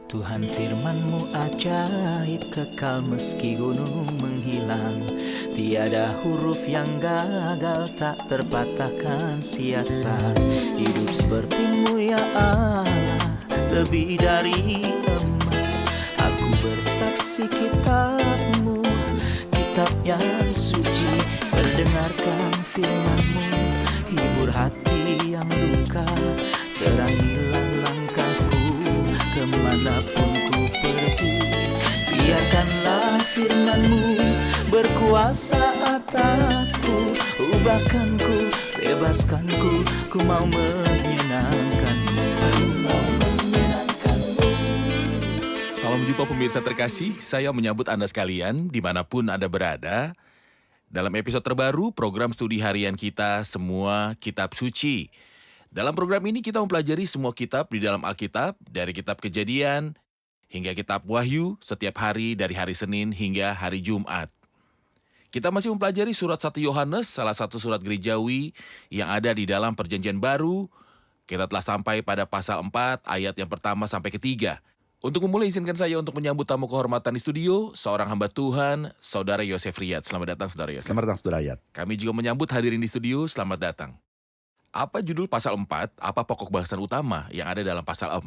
Tuhan firman-Mu ajaib, kekal meski gunung menghilang. Tiada huruf yang gagal, tak terpatahkan siasat. Hidup seperti-Mu ya Allah, lebih dari emas. Aku bersaksi kitab-Mu, kitab yang suci. Mendengarkan firman-Mu, hibur hati yang luka. Terangilah langkahku kemanapun ku pergi. Biarkanlah firman-Mu berkuasa atasku. Ubahkanku, bebaskanku, ku mau menyenangkan-Mu. Ku mau menyenangkan-Mu. Salam jumpa pemirsa terkasih, saya menyambut Anda sekalian dimanapun Anda berada. Dalam episode terbaru program studi harian kita Semua Kitab Suci. Dalam program ini kita mempelajari semua kitab di dalam Alkitab, dari kitab Kejadian hingga kitab Wahyu setiap hari dari hari Senin hingga hari Jumat. Kita masih mempelajari surat 1 Yohanes, salah satu surat gerejawi yang ada di dalam Perjanjian Baru. Kita telah sampai pada pasal 4 ayat yang pertama sampai ketiga. Untuk memulai, izinkan saya untuk menyambut tamu kehormatan di studio, seorang hamba Tuhan, Saudara Yosef Riyad. Selamat datang, Saudara Yosef. Selamat datang, Saudara Riyad. Kami juga menyambut hadirin di studio, selamat datang. Apa judul pasal 4? Apa pokok bahasan utama yang ada dalam pasal 4?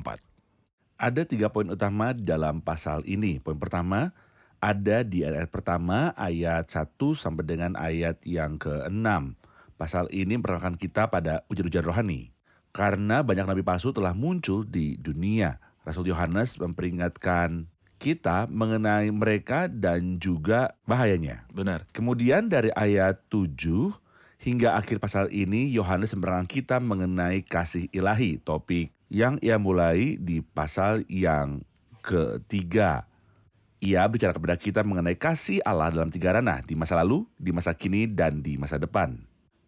Ada 3 poin utama dalam pasal ini. Poin pertama ada di ayat pertama, ayat 1 sampai dengan ayat yang ke-6. Pasal ini memperkenalkan kita pada ujian-ujian rohani. Karena banyak nabi palsu telah muncul di dunia. Rasul Yohanes memperingatkan kita mengenai mereka dan juga bahayanya. Benar. Kemudian dari ayat 7 hingga akhir pasal ini, Yohanes menerangkan kita mengenai kasih ilahi, topik yang ia mulai di pasal yang ketiga. Ia bicara kepada kita mengenai kasih Allah dalam 3 ranah, di masa lalu, di masa kini, dan di masa depan.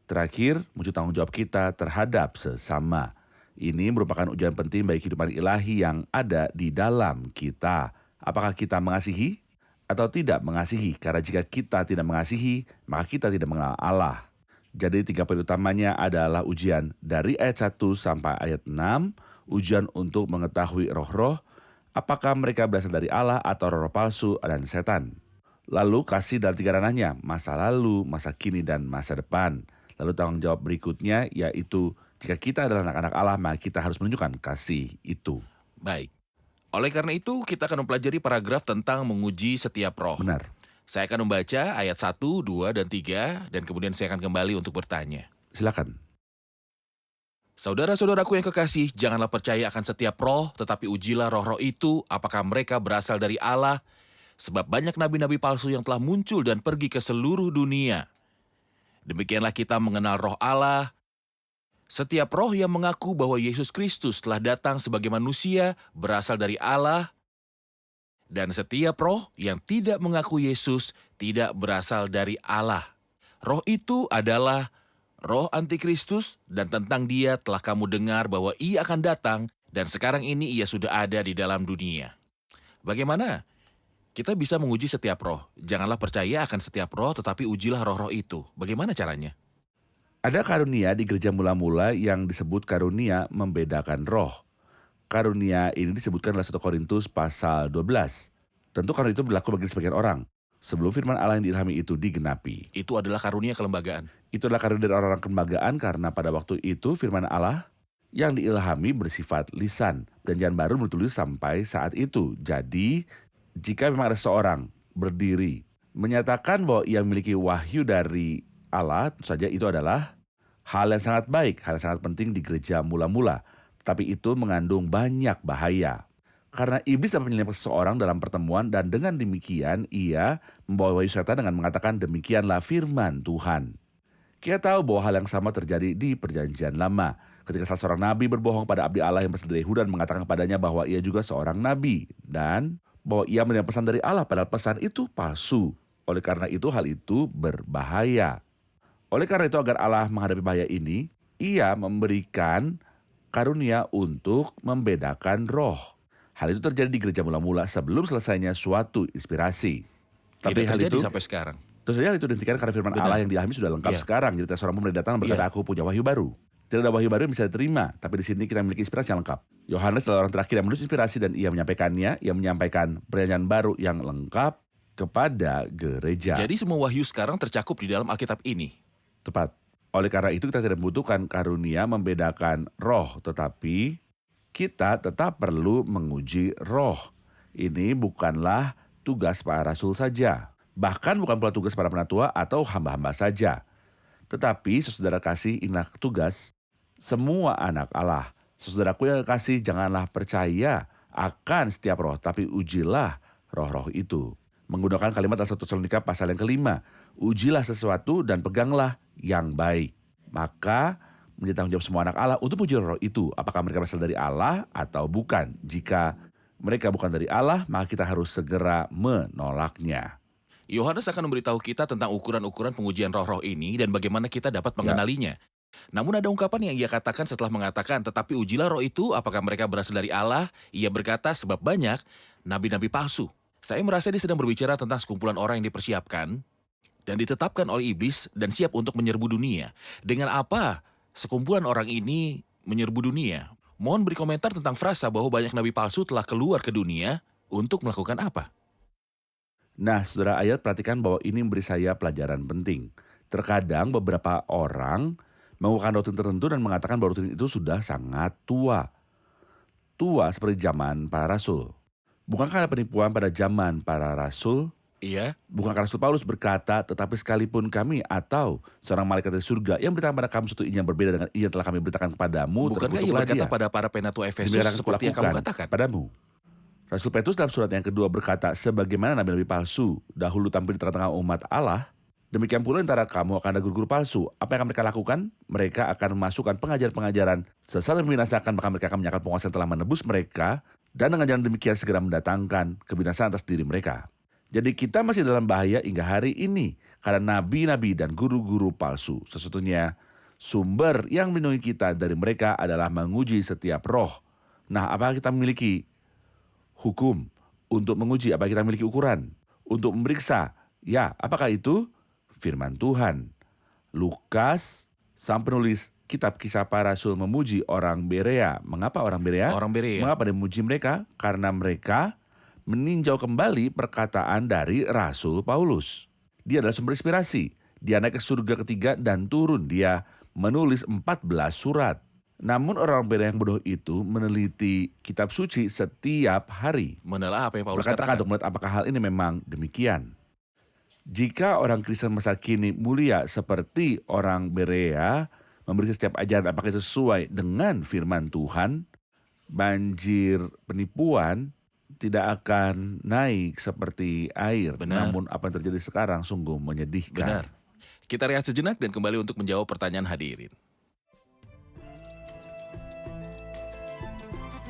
Terakhir, muncul tanggung jawab kita terhadap sesama. Ini merupakan ujian penting bagi kehidupan ilahi yang ada di dalam kita. Apakah kita mengasihi atau tidak mengasihi? Karena jika kita tidak mengasihi, maka kita tidak mengenal Allah. Jadi 3 poin utamanya adalah ujian dari ayat 1 sampai ayat 6, ujian untuk mengetahui roh-roh, apakah mereka berasal dari Allah atau roh-roh palsu dan setan. Lalu kasih dalam 3 ranahnya, masa lalu, masa kini, dan masa depan. Lalu tanggung jawab berikutnya yaitu jika kita adalah anak-anak Allah, maka kita harus menunjukkan kasih itu. Baik. Oleh karena itu, kita akan mempelajari paragraf tentang menguji setiap roh. Benar. Saya akan membaca ayat 1, 2, dan 3, dan kemudian saya akan kembali untuk bertanya. Silakan. Saudara-saudaraku yang kekasih, janganlah percaya akan setiap roh, tetapi ujilah roh-roh itu, apakah mereka berasal dari Allah. Sebab banyak nabi-nabi palsu yang telah muncul dan pergi ke seluruh dunia. Demikianlah kita mengenal roh Allah. Setiap roh yang mengaku bahwa Yesus Kristus telah datang sebagai manusia berasal dari Allah. Dan setiap roh yang tidak mengaku Yesus tidak berasal dari Allah. Roh itu adalah roh antikristus, dan tentang dia telah kamu dengar bahwa ia akan datang, dan sekarang ini ia sudah ada di dalam dunia. Bagaimana kita bisa menguji setiap roh? Janganlah percaya akan setiap roh, tetapi ujilah roh-roh itu. Bagaimana caranya? Ada karunia di gereja mula-mula yang disebut karunia membedakan roh. Karunia ini disebutkan dalam 1 Korintus pasal 12. Tentu karunia itu berlaku bagi sebagian orang, sebelum firman Allah yang diilhami itu digenapi. Itu adalah karunia kelembagaan. Itu adalah karunia dari orang-orang kelembagaan karena pada waktu itu firman Allah yang diilhami bersifat lisan. Perjanjian baru ditulis sampai saat itu. Jadi, jika memang ada seorang berdiri menyatakan bahwa ia memiliki wahyu dari Allah, tentu saja itu adalah hal yang sangat baik, hal yang sangat penting di gereja mula-mula. Tapi itu mengandung banyak bahaya. Karena iblis dapat menyelipkan seseorang dalam pertemuan dan dengan demikian ia membawa wahyu setan dengan mengatakan demikianlah firman Tuhan. Kita tahu bahwa hal yang sama terjadi di Perjanjian Lama. Ketika salah seorang nabi berbohong pada abdi Allah yang berasal dari Yehuda dan mengatakan kepadanya bahwa ia juga seorang nabi. Dan bahwa ia menerima pesan dari Allah, padahal pesan itu palsu. Oleh karena itu hal itu berbahaya. Oleh karena itu agar Allah menghadapi bahaya ini, ia memberikan karunia untuk membedakan roh. Hal itu terjadi di gereja mula-mula sebelum selesainya suatu inspirasi. Tapi hal itu sampai sekarang. Terus saja hal itu dihentikan karena firman Benar. Allah yang diilhami sudah lengkap sekarang. Jadi seorang pemuda datang dan berkata, Iya. aku punya wahyu baru. Tidak ada wahyu baru yang bisa diterima, tapi di sini kita memiliki inspirasi yang lengkap. Yohanes adalah orang terakhir yang menulis inspirasi dan ia menyampaikannya, ia menyampaikan perjanjian baru yang lengkap kepada gereja. Jadi semua wahyu sekarang tercakup di dalam Alkitab ini. Tepat. Oleh karena itu kita tidak membutuhkan karunia membedakan roh, tetapi kita tetap perlu menguji roh. Ini bukanlah tugas para rasul saja. Bahkan bukan pula tugas para penatua atau hamba-hamba saja. Tetapi saudara kasih, inilah tugas semua anak Allah. Saudaraku yang kasih, janganlah percaya akan setiap roh, tapi ujilah roh-roh itu. Menggunakan kalimat dalam 1 Tesalonika pasal yang ke-5. Ujilah sesuatu dan peganglah yang baik. Maka menjadi tanggung jawab semua anak Allah untuk uji roh itu. Apakah mereka berasal dari Allah atau bukan? Jika mereka bukan dari Allah, maka kita harus segera menolaknya. Yohanes akan memberitahu kita tentang ukuran-ukuran pengujian roh-roh ini dan bagaimana kita dapat mengenalinya. Namun ada ungkapan yang ia katakan setelah mengatakan, tetapi ujilah roh itu, apakah mereka berasal dari Allah? Ia berkata, sebab banyak nabi-nabi palsu. Saya merasa dia sedang berbicara tentang sekumpulan orang yang dipersiapkan dan ditetapkan oleh iblis dan siap untuk menyerbu dunia. Dengan apa sekumpulan orang ini menyerbu dunia? Mohon beri komentar tentang frasa bahwa banyak nabi palsu telah keluar ke dunia untuk melakukan apa? Nah, saudara ayat perhatikan bahwa ini memberi saya pelajaran penting. Terkadang beberapa orang mengukuhkan doktrin tertentu dan mengatakan bahwa doktrin itu sudah sangat tua. Tua seperti zaman para rasul. Bukankah ada penipuan pada zaman para rasul? Iya. Bukankah Rasul Paulus berkata, tetapi sekalipun kami atau seorang malaikat dari surga yang beritakan pada kamu suatu yang berbeda dengan yang telah kami beritakan kepadamu, Bukankah ia terkutuklah berkata dia. pada para penatua Efesus Demikian aku seperti yang kamu lakukan katakan? padamu. Rasul Petrus dalam surat yang kedua berkata, sebagaimana nabi-nabi palsu dahulu tampil di tengah-tengah umat Allah, demikian pula antara kamu akan ada guru-guru palsu. Apa yang akan mereka lakukan? Mereka akan memasukkan pengajaran-pengajaran sesat dan membinasakan, maka mereka akan menyangkal penguasa yang telah menebus mereka, dan dengan jalan demikian segera mendatangkan kebinasaan atas diri mereka. Jadi kita masih dalam bahaya hingga hari ini karena nabi-nabi dan guru-guru palsu. Sesungguhnya sumber yang melindungi kita dari mereka adalah menguji setiap roh. Nah, apakah kita memiliki hukum untuk menguji? Apakah kita memiliki ukuran untuk memeriksa? Ya, apakah itu? Firman Tuhan. Lukas, sang penulis kitab Kisah Para Rasul memuji orang Berea. Mengapa orang Berea? Orang Berea. Mengapa dia memuji mereka? Karena mereka meninjau kembali perkataan dari Rasul Paulus. Dia adalah sumber inspirasi. Dia naik ke surga ketiga dan turun. Dia menulis 14 surat. Namun orang Berea yang bodoh itu meneliti kitab suci setiap hari. Menelaah apa yang Paulus Mereka katakan. untuk melihat apakah hal ini memang demikian. Jika orang Kristen masa kini mulia seperti orang Berea, memberi setiap ajaran apakah itu sesuai dengan firman Tuhan, banjir penipuan tidak akan naik seperti air. Benar. Namun apa yang terjadi sekarang sungguh menyedihkan. Benar. Kita rehat sejenak dan kembali untuk menjawab pertanyaan hadirin.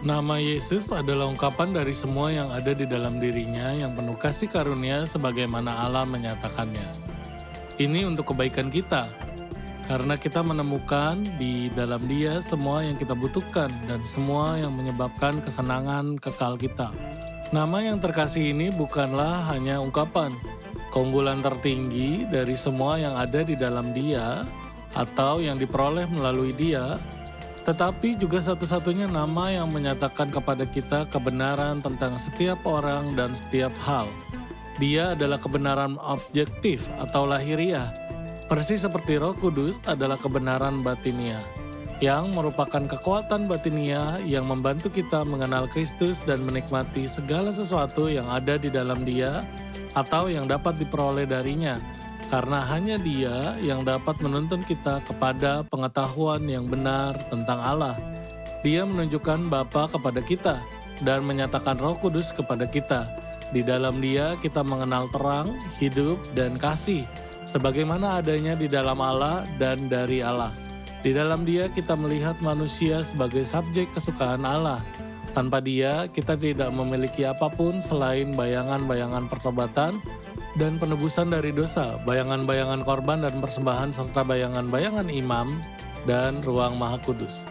Nama Yesus adalah ungkapan dari semua yang ada di dalam dirinya yang penuh kasih karunia sebagaimana Allah menyatakannya. Ini untuk kebaikan kita, karena kita menemukan di dalam Dia semua yang kita butuhkan dan semua yang menyebabkan kesenangan kekal kita. Nama yang terkasih ini bukanlah hanya ungkapan, keunggulan tertinggi dari semua yang ada di dalam Dia atau yang diperoleh melalui Dia, tetapi juga satu-satunya nama yang menyatakan kepada kita kebenaran tentang setiap orang dan setiap hal. Dia adalah kebenaran objektif atau lahiriah, persis seperti Roh Kudus adalah kebenaran batiniah, yang merupakan kekuatan batiniah yang membantu kita mengenal Kristus dan menikmati segala sesuatu yang ada di dalam Dia atau yang dapat diperoleh darinya. Karena hanya Dia yang dapat menuntun kita kepada pengetahuan yang benar tentang Allah. Dia menunjukkan Bapa kepada kita dan menyatakan Roh Kudus kepada kita. Di dalam Dia kita mengenal terang, hidup, dan kasih, sebagaimana adanya di dalam Allah dan dari Allah. Di dalam Dia kita melihat manusia sebagai subjek kesukaan Allah. Tanpa Dia kita tidak memiliki apapun selain bayangan-bayangan pertobatan dan penebusan dari dosa, bayangan-bayangan korban dan persembahan, serta bayangan-bayangan imam dan ruang maha kudus.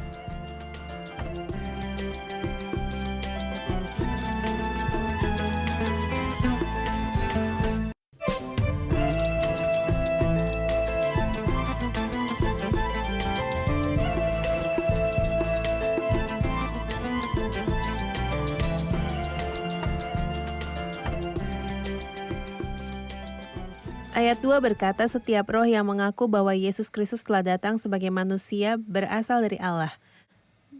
Ayat 2 berkata setiap roh yang mengaku bahwa Yesus Kristus telah datang sebagai manusia berasal dari Allah.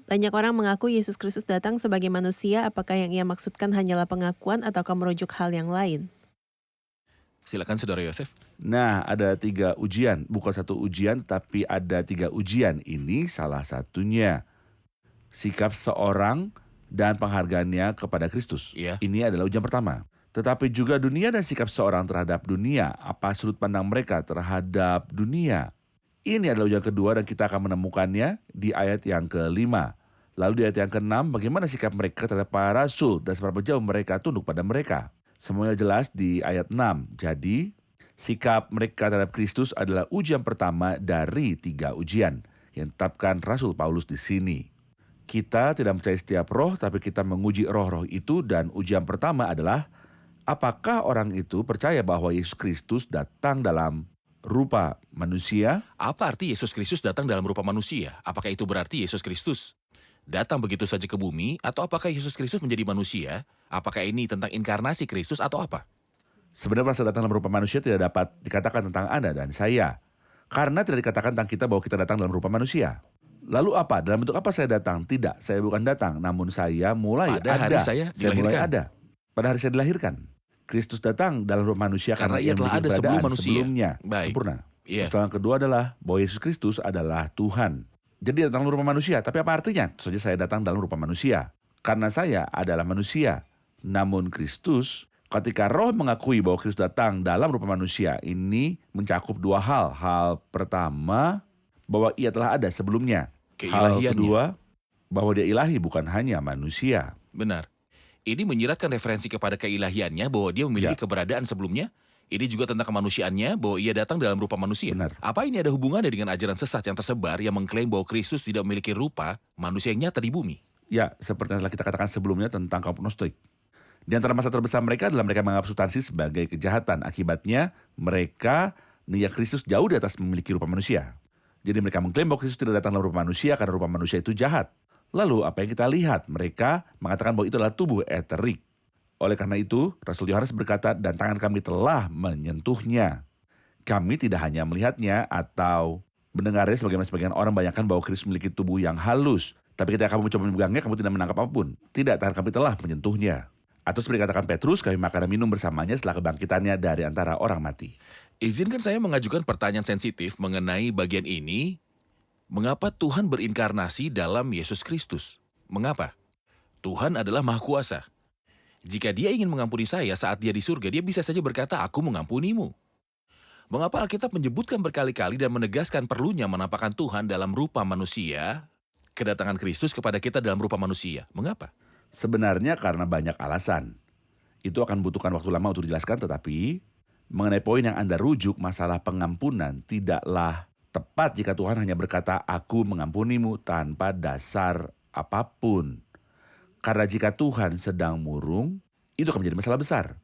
Banyak orang mengaku Yesus Kristus datang sebagai manusia, apakah yang ia maksudkan hanyalah pengakuan ataukah merujuk hal yang lain? Silakan Saudara Yosef. Nah, ada 3 ujian. Bukan 1 ujian, tapi ada 3 ujian. Ini salah satunya. Sikap seorang dan penghargaannya kepada Kristus. Iya. Ini adalah ujian pertama. Tetapi juga dunia dan sikap seorang terhadap dunia. Apa sudut pandang mereka terhadap dunia? Ini adalah ujian kedua dan kita akan menemukannya di ayat yang ke-5. Lalu di ayat yang ke-6, bagaimana sikap mereka terhadap para rasul dan seberapa jauh mereka tunduk pada mereka. Semuanya jelas di ayat 6. Jadi, sikap mereka terhadap Kristus adalah ujian pertama dari 3 ujian yang ditetapkan Rasul Paulus di sini. Kita tidak percaya setiap roh, tapi kita menguji roh-roh itu dan ujian pertama adalah apakah orang itu percaya bahwa Yesus Kristus datang dalam rupa manusia? Apa arti Yesus Kristus datang dalam rupa manusia? Apakah itu berarti Yesus Kristus datang begitu saja ke bumi? Atau apakah Yesus Kristus menjadi manusia? Apakah ini tentang inkarnasi Kristus atau apa? Sebenarnya rasa datang dalam rupa manusia tidak dapat dikatakan tentang Anda dan saya. Karena tidak dikatakan tentang kita bahwa kita datang dalam rupa manusia. Lalu apa? Dalam bentuk apa saya datang? Tidak, saya bukan datang. Namun saya mulai Pada hari saya mulai dilahirkan. ada. Pada hari saya dilahirkan. Kristus datang dalam rupa manusia Karena ia telah memiliki ada sebelum keberadaan manusia. sebelumnya Baik. sempurna. Iya. Terus yang kedua adalah bahwa Yesus Kristus adalah Tuhan. Jadi datang dalam rupa manusia, tapi apa artinya? Tentu saja saya datang dalam rupa manusia. Karena saya adalah manusia. Namun Kristus, ketika roh mengakui bahwa Kristus datang dalam rupa manusia, ini mencakup 2 hal. Hal pertama, bahwa ia telah ada sebelumnya. Hal Keilahiannya. kedua, bahwa dia ilahi bukan hanya manusia. Benar. Ini menyiratkan referensi kepada keilahiannya bahwa dia memiliki Ya. keberadaan sebelumnya. Ini juga tentang kemanusiaannya bahwa ia datang dalam rupa manusia. Benar. Apa ini ada hubungannya dengan ajaran sesat yang tersebar yang mengklaim bahwa Kristus tidak memiliki rupa manusia yang nyata di bumi? Ya, seperti yang telah kita katakan sebelumnya tentang kaum Gnostik. Di antara masalah terbesar mereka adalah mereka menganggap substansi sebagai kejahatan. Akibatnya, mereka melihat Kristus jauh di atas memiliki rupa manusia. Jadi mereka mengklaim bahwa Kristus tidak datang dalam rupa manusia karena rupa manusia itu jahat. Lalu apa yang kita lihat? Mereka mengatakan bahwa itu adalah tubuh eterik. Oleh karena itu, Rasul Yohanes berkata, dan tangan kami telah menyentuhnya. Kami tidak hanya melihatnya atau mendengarnya sebagaimana sebagian orang bayangkan bahwa Kristus memiliki tubuh yang halus. Tapi ketika kamu mencoba memegangnya, kamu tidak menangkap apapun. Tidak, tangan kami telah menyentuhnya. Atau seperti katakan Petrus, kami makan dan minum bersamanya setelah kebangkitannya dari antara orang mati. Izinkan saya mengajukan pertanyaan sensitif mengenai bagian ini. Mengapa Tuhan berinkarnasi dalam Yesus Kristus? Mengapa? Tuhan adalah Maha Kuasa. Jika dia ingin mengampuni saya saat dia di surga, dia bisa saja berkata, aku mengampunimu. Mengapa Alkitab menyebutkan berkali-kali dan menegaskan perlunya menampakkan Tuhan dalam rupa manusia, kedatangan Kristus kepada kita dalam rupa manusia? Mengapa? Sebenarnya karena banyak alasan. Itu akan membutuhkan waktu lama untuk dijelaskan, tetapi mengenai poin yang Anda rujuk, masalah pengampunan tidaklah tepat jika Tuhan hanya berkata, aku mengampunimu tanpa dasar apapun. Karena jika Tuhan sedang murung, itu akan menjadi masalah besar.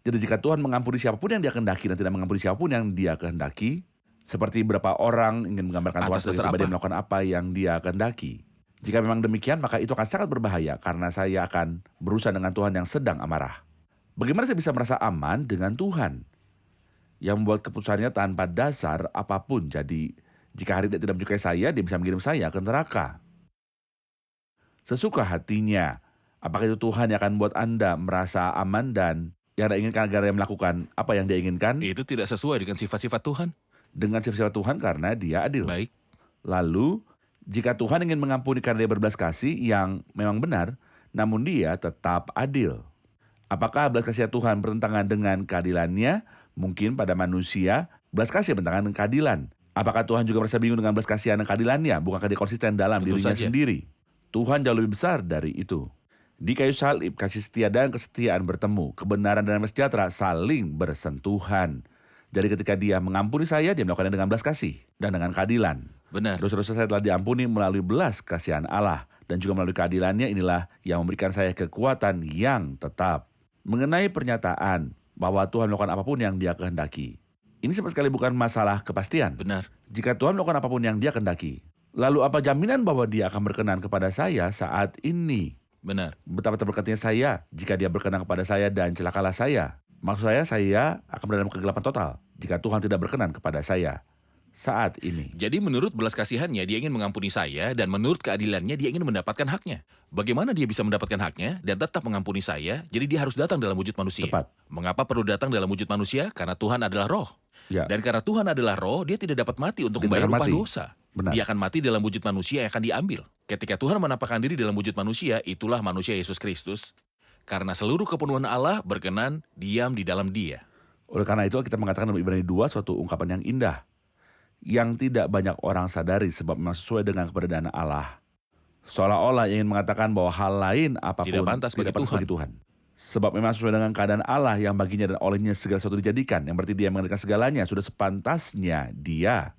Jadi jika Tuhan mengampuni siapapun yang dia kehendaki dan tidak mengampuni siapapun yang dia kehendaki, seperti beberapa orang ingin menggambarkan Tuhan Atas sebagai dasar pribadi apa? yang melakukan apa yang dia kehendaki. Jika memang demikian, maka itu akan sangat berbahaya karena saya akan berurusan dengan Tuhan yang sedang amarah. Bagaimana saya bisa merasa aman dengan Tuhan yang membuat keputusannya tanpa dasar apapun? Jadi jika hari dia tidak menyukai saya, dia bisa mengirim saya ke neraka. Sesuka hatinya. Apakah itu Tuhan yang akan membuat Anda merasa aman dan yang Anda inginkan agar dia melakukan apa yang dia inginkan? Itu tidak sesuai dengan sifat-sifat Tuhan. Dengan sifat-sifat Tuhan karena dia adil. Baik. Lalu, jika Tuhan ingin mengampuni karena dia berbelas kasih yang memang benar, namun dia tetap adil. Apakah belas kasih Tuhan bertentangan dengan keadilannya? Mungkin pada manusia, belas kasih bertentangan dengan keadilan. Apakah Tuhan juga merasa bingung dengan belas kasihan dan keadilannya? Bukankah dia konsisten dalam Tentu dirinya saja. sendiri? Tuhan jauh lebih besar dari itu. Di kayu salib, kasih setia dan kesetiaan bertemu. Kebenaran dan damai sejahtera saling bersentuhan. Jadi ketika dia mengampuni saya, dia melakukannya dengan belas kasih dan dengan keadilan. Benar. Dosa-dosa saya telah diampuni melalui belas kasihan Allah. Dan juga melalui keadilannya inilah yang memberikan saya kekuatan yang tetap. Mengenai pernyataan bahwa Tuhan melakukan apapun yang dia kehendaki. Ini sama sekali bukan masalah kepastian. Benar. Jika Tuhan melakukan apapun yang dia kehendaki, lalu apa jaminan bahwa dia akan berkenan kepada saya saat ini? Benar. Betapa terberkatinya saya jika dia berkenan kepada saya dan celakalah saya. Maksud saya akan berada dalam kegelapan total jika Tuhan tidak berkenan kepada saya saat ini. Jadi menurut belas kasihannya dia ingin mengampuni saya dan menurut keadilannya dia ingin mendapatkan haknya. Bagaimana dia bisa mendapatkan haknya dan tetap mengampuni saya? Jadi dia harus datang dalam wujud manusia. Tepat. Mengapa perlu datang dalam wujud manusia? Karena Tuhan adalah roh. Ya. Dan karena Tuhan adalah roh, dia tidak dapat mati untuk Dia membayar akan upah mati. dosa. Benar. Dia akan mati dalam wujud manusia yang akan diambil. Ketika Tuhan menampakkan diri dalam wujud manusia, itulah manusia Yesus Kristus. Karena seluruh kepenuhan Allah berkenan diam di dalam dia. Oleh karena itu kita mengatakan dalam Ibrani 2 suatu ungkapan yang indah. Yang tidak banyak orang sadari sebab memang sesuai dengan keberadaan Allah. Seolah-olah ingin mengatakan bahwa hal lain apapun Tidak pantas bagi bagi Tuhan. Sebab memang sesuai dengan keadaan Allah yang baginya dan olehnya segala sesuatu dijadikan. Yang berarti dia mengerjakan segalanya. Sudah sepantasnya dia.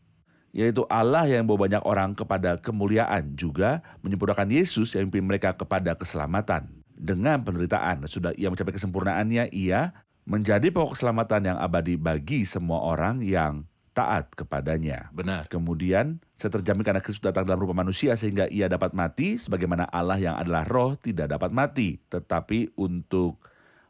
Yaitu Allah yang membawa banyak orang kepada kemuliaan. Juga menyempurnakan Yesus yang memimpin mereka kepada keselamatan. Dengan penderitaan. Sudah ia mencapai kesempurnaannya, ia menjadi pokok keselamatan yang abadi bagi semua orang yang taat kepadanya. Benar. Kemudian, saya terjamin karena Kristus datang dalam rupa manusia sehingga ia dapat mati sebagaimana Allah yang adalah roh tidak dapat mati. Tetapi untuk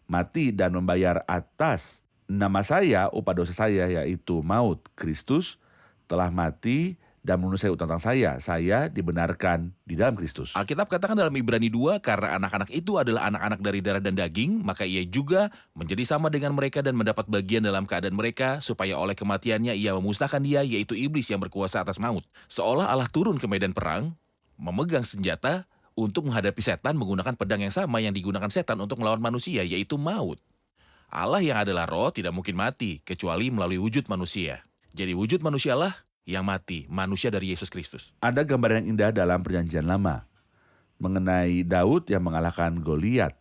mati dan membayar atas nama saya, upah dosa saya yaitu maut. Kristus telah mati dan menurut saya utang saya dibenarkan di dalam Kristus. Alkitab katakan dalam Ibrani 2, karena anak-anak itu adalah anak-anak dari darah dan daging, maka ia juga menjadi sama dengan mereka dan mendapat bagian dalam keadaan mereka, supaya oleh kematiannya ia memusnahkan dia, yaitu iblis yang berkuasa atas maut. Seolah Allah turun ke medan perang, memegang senjata untuk menghadapi setan menggunakan pedang yang sama yang digunakan setan untuk melawan manusia, yaitu maut. Allah yang adalah roh tidak mungkin mati, kecuali melalui wujud manusia. Jadi wujud manusialah yang mati, manusia dari Yesus Kristus. Ada gambar yang indah dalam Perjanjian Lama mengenai Daud yang mengalahkan Goliat.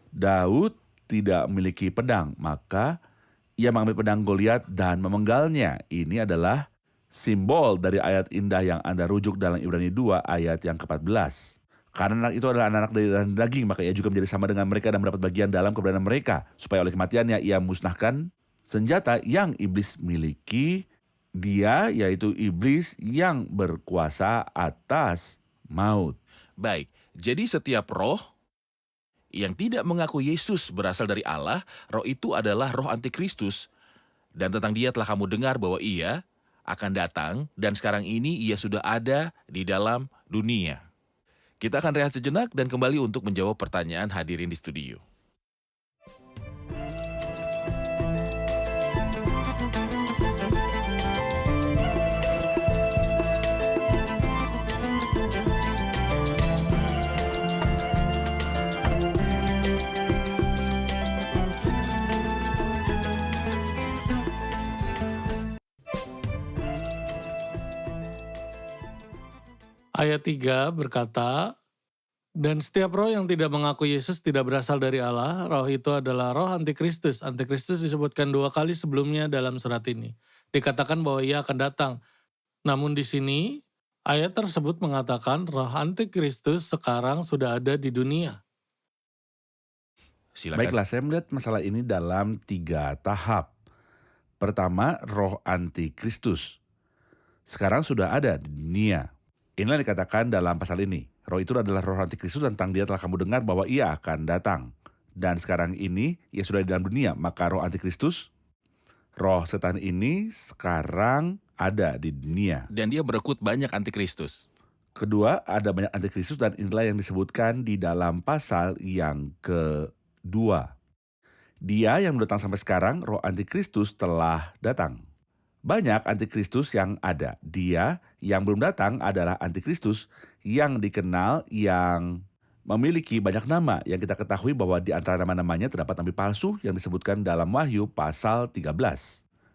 Daud tidak memiliki pedang, maka ia mengambil pedang Goliat dan memenggalnya. Ini adalah simbol dari ayat indah yang Anda rujuk dalam Ibrani 2 ayat yang ke-14. Karena anak itu adalah anak dari darah dan daging, maka ia juga menjadi sama dengan mereka dan mendapat bagian dalam keberadaan mereka, supaya oleh kematiannya ia musnahkan senjata yang iblis miliki. Dia yaitu iblis yang berkuasa atas maut. Baik, jadi setiap roh yang tidak mengaku Yesus berasal dari Allah, roh itu adalah roh antikristus. Dan tentang dia telah kamu dengar bahwa ia akan datang dan sekarang ini ia sudah ada di dalam dunia. Kita akan rehat sejenak dan kembali untuk menjawab pertanyaan hadirin di studio. Ayat 3 berkata, dan setiap roh yang tidak mengaku Yesus tidak berasal dari Allah, roh itu adalah roh antikristus. Antikristus disebutkan 2 kali sebelumnya dalam surat ini. Dikatakan bahwa ia akan datang. Namun di sini, ayat tersebut mengatakan roh antikristus sekarang sudah ada di dunia. Silakan. Baiklah, saya melihat masalah ini dalam 3 tahap. Pertama, roh antikristus. Sekarang sudah ada di dunia. Inilah yang dikatakan dalam pasal ini. Roh itu adalah roh antikristus dan tentang dia telah kamu dengar bahwa ia akan datang. Dan sekarang ini ia sudah di dalam dunia. Maka roh antikristus, roh setan ini sekarang ada di dunia. Dan dia berekut banyak antikristus. Kedua, ada banyak antikristus dan inilah yang disebutkan di dalam pasal yang kedua. Dia yang datang sampai sekarang, roh antikristus telah datang. Banyak antikristus yang ada. Dia yang belum datang adalah antikristus yang dikenal, yang memiliki banyak nama. Yang kita ketahui bahwa di antara nama-namanya terdapat nabi palsu yang disebutkan dalam Wahyu pasal 13.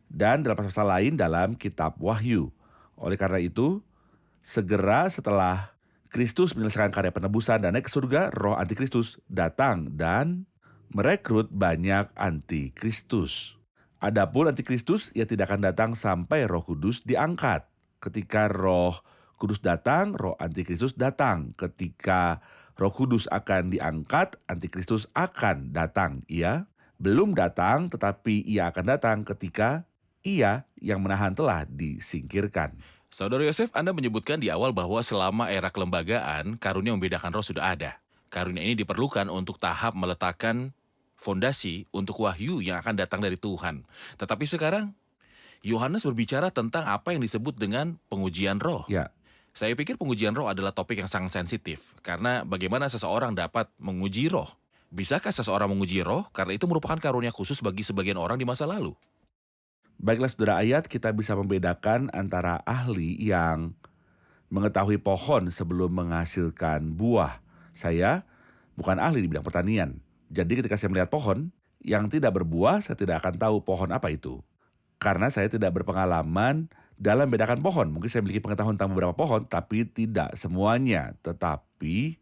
Dan dalam pasal lain dalam kitab Wahyu. Oleh karena itu, segera setelah Kristus menyelesaikan karya penebusan dan naik ke surga, roh antikristus datang dan merekrut banyak antikristus. Adapun antikristus, ia tidak akan datang sampai Roh Kudus diangkat. Ketika Roh Kudus datang, roh antikristus datang. Ketika Roh Kudus akan diangkat, antikristus akan datang. Ia belum datang, tetapi ia akan datang ketika ia yang menahan telah disingkirkan. Saudara Yosef, Anda menyebutkan di awal bahwa selama era kelembagaan, karunia membedakan roh sudah ada. Karunia ini diperlukan untuk tahap meletakkan fondasi untuk wahyu yang akan datang dari Tuhan. Tetapi sekarang, Yohanes berbicara tentang apa yang disebut dengan pengujian roh. Ya, Saya pikir pengujian roh adalah topik yang sangat sensitif, karena bagaimana seseorang dapat menguji roh. Bisakah seseorang menguji roh? Karena itu merupakan karunia khusus bagi sebagian orang di masa lalu. baiklah saudara ayat, kita bisa membedakan antara ahli yang mengetahui pohon sebelum menghasilkan buah. Saya bukan ahli di bidang pertanian. Jadi ketika saya melihat pohon yang tidak berbuah, saya tidak akan tahu pohon apa itu. Karena saya tidak berpengalaman dalam membedakan pohon. Mungkin saya memiliki pengetahuan tentang beberapa pohon, tapi tidak semuanya. Tetapi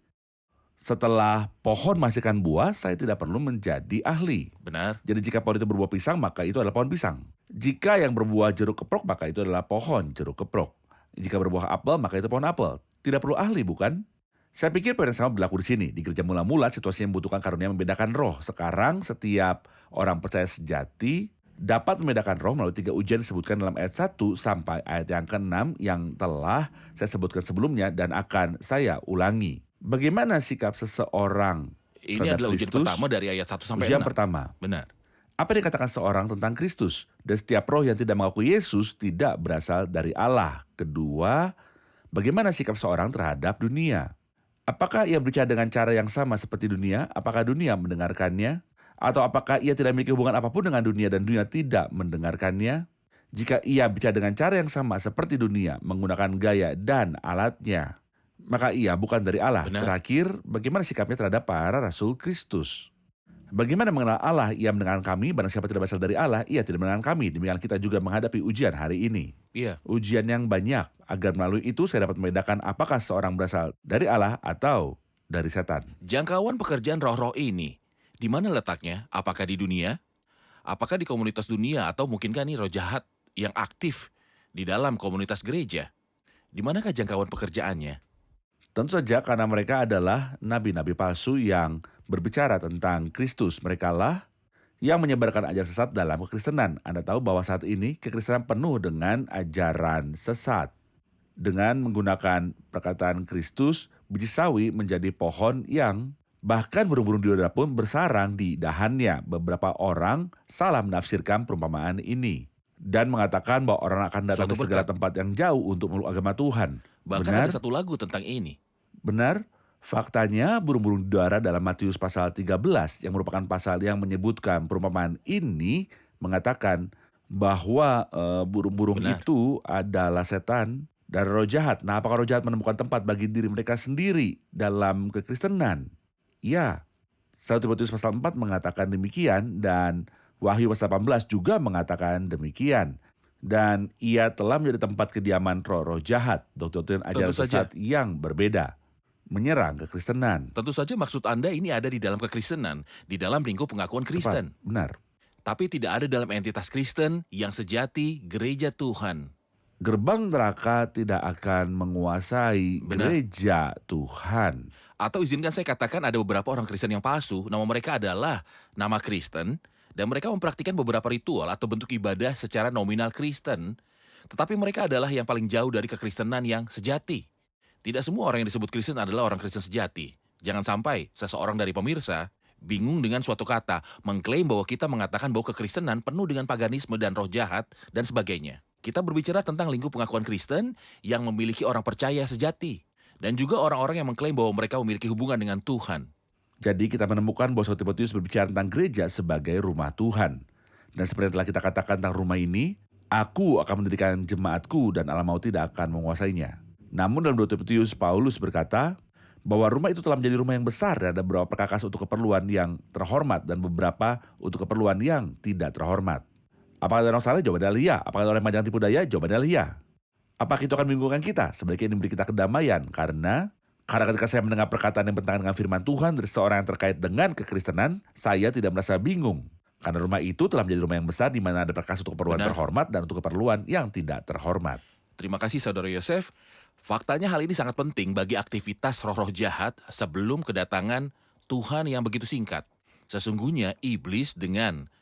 setelah pohon menghasilkan buah, saya tidak perlu menjadi ahli. Benar? Jadi jika pohon itu berbuah pisang, maka itu adalah pohon pisang. Jika yang berbuah jeruk keprok, maka itu adalah pohon jeruk keprok. Jika berbuah apel, maka itu pohon apel. Tidak perlu ahli, bukan? Saya pikir poin yang sama berlaku di sini. Di gereja mula-mula, situasi yang membutuhkan karunia membedakan roh. Sekarang, setiap orang percaya sejati dapat membedakan roh melalui 3 ujian disebutkan dalam ayat 1 sampai ayat yang ke-6 yang telah saya sebutkan sebelumnya dan akan saya ulangi. Bagaimana sikap seseorang Ini terhadap adalah ujian Kristus? pertama dari ayat 1 sampai Ujian 6. pertama. Benar. Apa yang dikatakan seorang tentang Kristus? Dan setiap roh yang tidak mengaku Yesus tidak berasal dari Allah. Kedua, bagaimana sikap seorang terhadap dunia? Apakah ia berbicara dengan cara yang sama seperti dunia? Apakah dunia mendengarkannya? Atau apakah ia tidak memiliki hubungan apapun dengan dunia dan dunia tidak mendengarkannya? Jika ia bicara dengan cara yang sama seperti dunia, menggunakan gaya dan alatnya, maka ia bukan dari Allah. Benar. Terakhir, bagaimana sikapnya terhadap para rasul Kristus? Bagaimana mengenal Allah? Ia mendengarkan kami, barang siapa tidak berasal dari Allah, ia tidak mendengarkan kami. Demikian kita juga menghadapi ujian hari ini. Iya. Ujian yang banyak, agar melalui itu saya dapat membedakan apakah seorang berasal dari Allah atau dari setan. Jangkauan pekerjaan roh-roh ini, di mana letaknya? Apakah di dunia? Apakah di komunitas dunia? Atau mungkinkah ini roh jahat yang aktif di dalam komunitas gereja? Di manakah jangkauan pekerjaannya? Tentu saja karena mereka adalah nabi-nabi palsu yang berbicara tentang Kristus. Mereka lah yang menyebarkan ajaran sesat dalam kekristenan. Anda tahu bahwa saat ini kekristenan penuh dengan ajaran sesat. Dengan menggunakan perkataan Kristus, biji sawi menjadi pohon yang bahkan burung-burung di udara pun bersarang di dahannya. Beberapa orang salah menafsirkan perumpamaan ini dan mengatakan bahwa orang akan datang Suatu dari segala berkat. tempat yang jauh untuk memeluk agama Tuhan. Bahkan Benar? ada satu lagu tentang ini. Benar, faktanya burung-burung di udara dalam Matius pasal 13 yang merupakan pasal yang menyebutkan perumpamaan ini mengatakan bahwa burung-burung Benar. itu adalah setan dan roh jahat. Nah, apakah roh jahat menemukan tempat bagi diri mereka sendiri dalam kekristenan? Ya, 1 Timotius pasal 4 mengatakan demikian dan Wahyu pasal 18 juga mengatakan demikian. Dan ia telah menjadi tempat kediaman roh-roh jahat, doktrin ajaran Tentu saja. sesat yang berbeda, menyerang kekristenan. Tentu saja maksud Anda ini ada di dalam kekristenan, di dalam lingkup pengakuan Kristen. Tepat, benar. Tapi tidak ada dalam entitas Kristen yang sejati gereja Tuhan. Gerbang neraka tidak akan menguasai Benar. gereja Tuhan. Atau izinkan saya katakan ada beberapa orang Kristen yang palsu, nama mereka adalah nama Kristen, dan mereka mempraktikkan beberapa ritual atau bentuk ibadah secara nominal Kristen, tetapi mereka adalah yang paling jauh dari kekristenan yang sejati. Tidak semua orang yang disebut Kristen adalah orang Kristen sejati. Jangan sampai seseorang dari pemirsa bingung dengan suatu kata, mengklaim bahwa kita mengatakan bahwa kekristenan penuh dengan paganisme dan roh jahat, dan sebagainya. Kita berbicara tentang lingkup pengakuan Kristen yang memiliki orang percaya sejati, dan juga orang-orang yang mengklaim bahwa mereka memiliki hubungan dengan Tuhan. Jadi kita menemukan bahwa 1 Timotius berbicara tentang gereja sebagai rumah Tuhan. Dan seperti yang telah kita katakan tentang rumah ini, aku akan mendirikan jemaatku dan alam maut tidak akan menguasainya. Namun dalam 2 Timotius, Paulus berkata bahwa rumah itu telah menjadi rumah yang besar dan ada beberapa perkakas untuk keperluan yang terhormat dan beberapa untuk keperluan yang tidak terhormat. Apakah ada orang salah? Jawabannya adalah iya. Apakah ada orang yang tipu daya? Jawabannya adalah iya. Apakah itu akan membingungkan kita? Sebaliknya ini memberi kita kedamaian karena ketika saya mendengar perkataan yang bertentangan dengan firman Tuhan dari seorang yang terkait dengan kekristenan, saya tidak merasa bingung. Karena rumah itu telah menjadi rumah yang besar di mana ada perkakas untuk keperluan Benar. terhormat dan untuk keperluan yang tidak terhormat. Terima kasih Saudara Yosef. Faktanya hal ini sangat penting bagi aktivitas roh-roh jahat sebelum kedatangan Tuhan yang begitu singkat. Sesungguhnya iblis dengan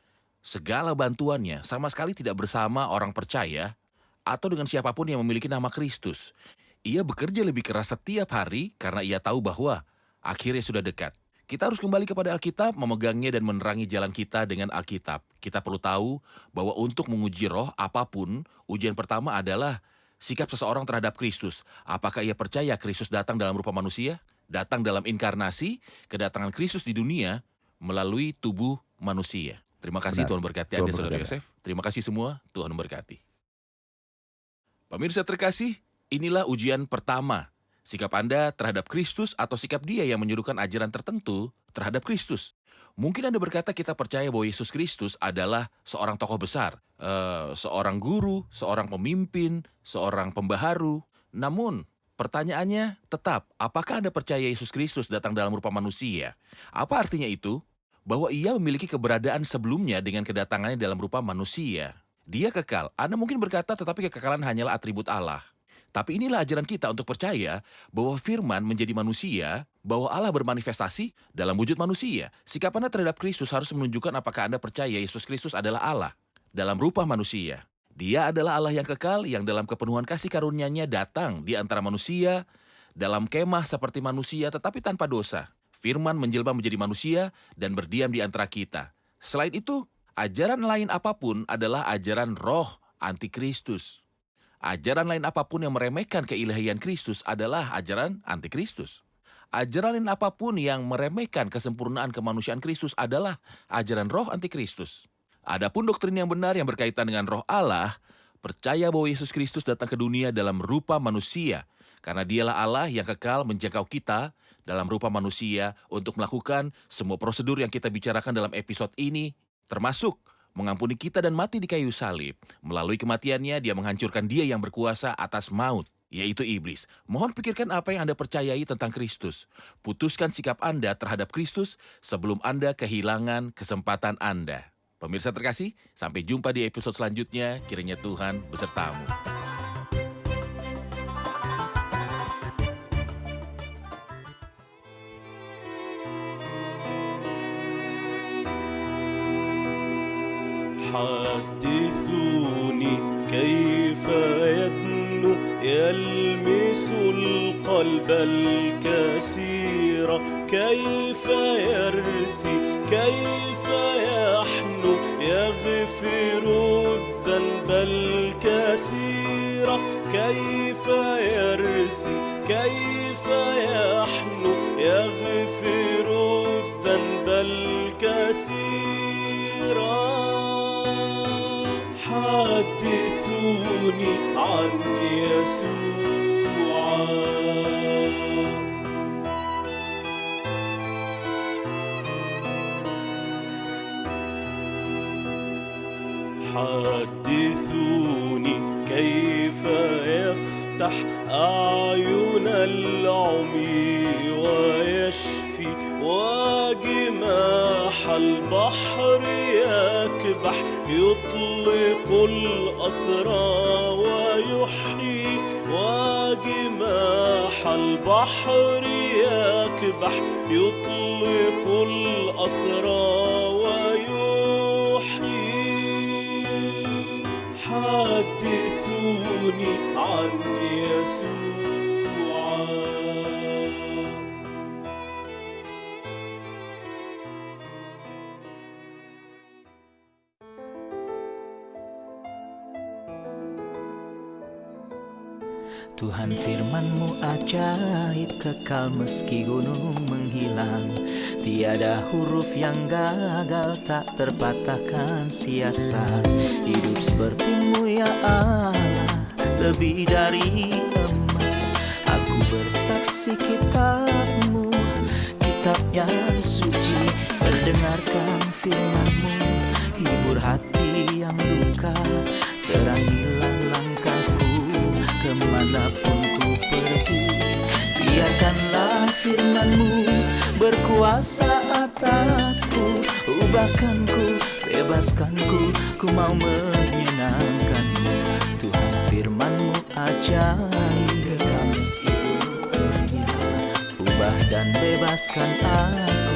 segala bantuannya sama sekali tidak bersama orang percaya atau dengan siapapun yang memiliki nama Kristus. Ia bekerja lebih keras setiap hari karena ia tahu bahwa akhirnya sudah dekat. Kita harus kembali kepada Alkitab, memegangnya dan menerangi jalan kita dengan Alkitab. Kita perlu tahu bahwa untuk menguji roh apapun, ujian pertama adalah sikap seseorang terhadap Kristus. Apakah ia percaya Kristus datang dalam rupa manusia? Datang dalam inkarnasi, kedatangan Kristus di dunia melalui tubuh manusia. Terima kasih, Benar. Tuhan berkati Tuhan Anda, Saudara berkati Anda. Yosef. Terima kasih semua, Tuhan memberkati. Pemirsa terkasih, inilah ujian pertama. Sikap Anda terhadap Kristus atau sikap Dia yang menyuruhkan ajaran tertentu terhadap Kristus. Mungkin Anda berkata kita percaya bahwa Yesus Kristus adalah seorang tokoh besar, seorang guru, seorang pemimpin, seorang pembaharu. Namun, pertanyaannya tetap, apakah Anda percaya Yesus Kristus datang dalam rupa manusia? Apa artinya itu? Bahwa Ia memiliki keberadaan sebelumnya dengan kedatangannya dalam rupa manusia. Dia kekal. Anda mungkin berkata, tetapi kekekalan hanyalah atribut Allah. Tapi inilah ajaran kita untuk percaya bahwa firman menjadi manusia, bahwa Allah bermanifestasi dalam wujud manusia. Sikap Anda terhadap Kristus harus menunjukkan apakah Anda percaya Yesus Kristus adalah Allah dalam rupa manusia. Dia adalah Allah yang kekal yang dalam kepenuhan kasih karunia-Nya datang di antara manusia, dalam kemah seperti manusia tetapi tanpa dosa. Firman menjelma menjadi manusia dan berdiam di antara kita. Selain itu, ajaran lain apapun adalah ajaran roh antikristus. Ajaran lain apapun yang meremehkan keilahian Kristus adalah ajaran antikristus. Ajaran lain apapun yang meremehkan kesempurnaan kemanusiaan Kristus adalah ajaran roh antikristus. Adapun doktrin yang benar yang berkaitan dengan roh Allah, percaya bahwa Yesus Kristus datang ke dunia dalam rupa manusia, karena Dialah Allah yang kekal menjangkau kita dalam rupa manusia untuk melakukan semua prosedur yang kita bicarakan dalam episode ini, termasuk mengampuni kita dan mati di kayu salib. Melalui kematiannya, Dia menghancurkan dia yang berkuasa atas maut, yaitu iblis. Mohon pikirkan apa yang Anda percayai tentang Kristus. Putuskan sikap Anda terhadap Kristus sebelum Anda kehilangan kesempatan Anda. Pemirsa terkasih, sampai jumpa di episode selanjutnya. Kiranya Tuhan besertamu. حدثوني كيف يدنو يلمس القلب الكثير كيف يرثي كيف يحنو يغفر الذنب الكثير كيف يرثي كيف يحنو يغفر الذنب الكثير حدثوني عن يسوع حدثوني كيف يفتح أعين العمي ويشفي وجماح البحر يكبح يطلق الأسرى ويحيي وجماح البحر يكبح يطلق الأسرى ويحيي حدثوني عن يسوع Tuhan firman-Mu ajaib, kekal meski gunung menghilang. Tiada huruf yang gagal, tak terpatahkan siasat. Hidup seperti-Mu ya Allah, lebih dari emas. Aku bersaksi kitab-Mu, kitab yang suci. Mendengarkan firman-Mu, hibur hati yang duka. Terangilah langkahku kemanapun ku pergi. Biarkanlah firman-Mu berkuasa atasku. Ubahkanku, bebaskanku, ku mau menyenangkan-Mu. Tuhan firman-Mu ajaib, kekal meski gunung. Ubah dan bebaskan aku.